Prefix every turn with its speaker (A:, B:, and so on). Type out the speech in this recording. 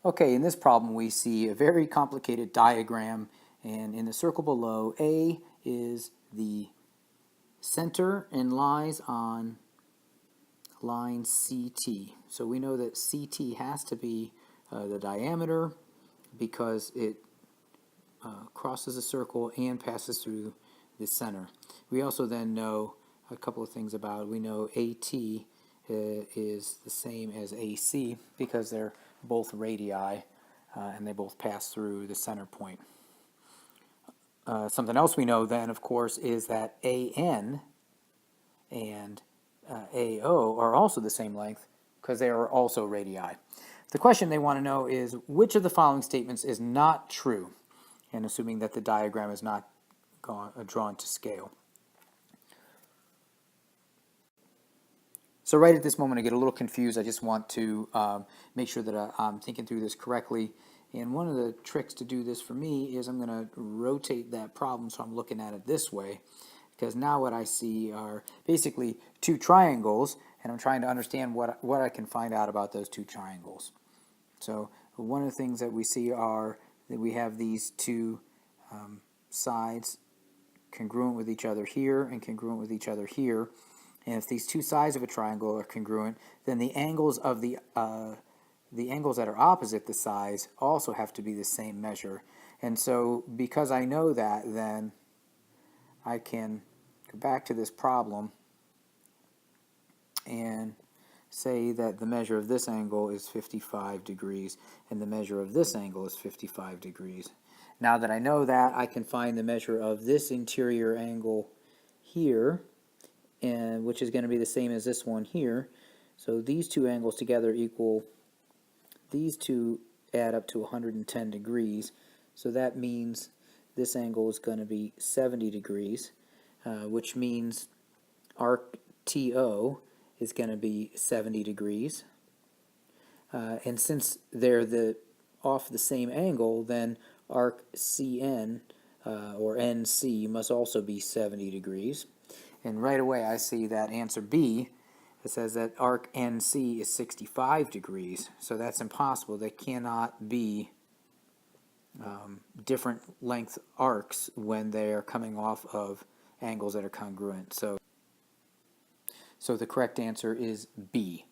A: Okay, in this problem we see a very complicated diagram, and in the circle below, A is the center and lies on line CT. So we know that CT has to be the diameter because it crosses a circle and passes through the center. We also then know a couple of things about it. We know AT is the same as AC because they're both radii and they both pass through the center point. Something else we know then, of course, is that AN and AO are also the same length because they are also radii. The question they want to know is which of the following statements is not true, and assuming that the diagram is not drawn to scale. So right at this moment I get a little confused. I just want to make sure that I'm thinking through this correctly. And one of the tricks to do this for me is I'm going to rotate that problem so I'm looking at it this way. Because now what I see are basically two triangles, and I'm trying to understand what I can find out about those two triangles. So one of the things that we see are that we have these two sides congruent with each other here and congruent with each other here. And if these two sides of a triangle are congruent, then the angles of the angles that are opposite the sides also have to be the same measure. And so because I know that, then I can go back to this problem and say that the measure of this angle is 55 degrees and the measure of this angle is 55 degrees. Now that I know that, I can find the measure of this interior angle here, and which is going to be the same as this one here. So these two angles together equal, these two add up to 110 degrees. So that means this angle is going to be 70 degrees, which means arc TO is going to be 70 degrees. And since they're off the same angle, then arc CN or NC must also be 70 degrees. And right away I see that answer B, it says that arc NC is 65 degrees. So that's impossible. They cannot be different length arcs when they are coming off of angles that are congruent. So the correct answer is B.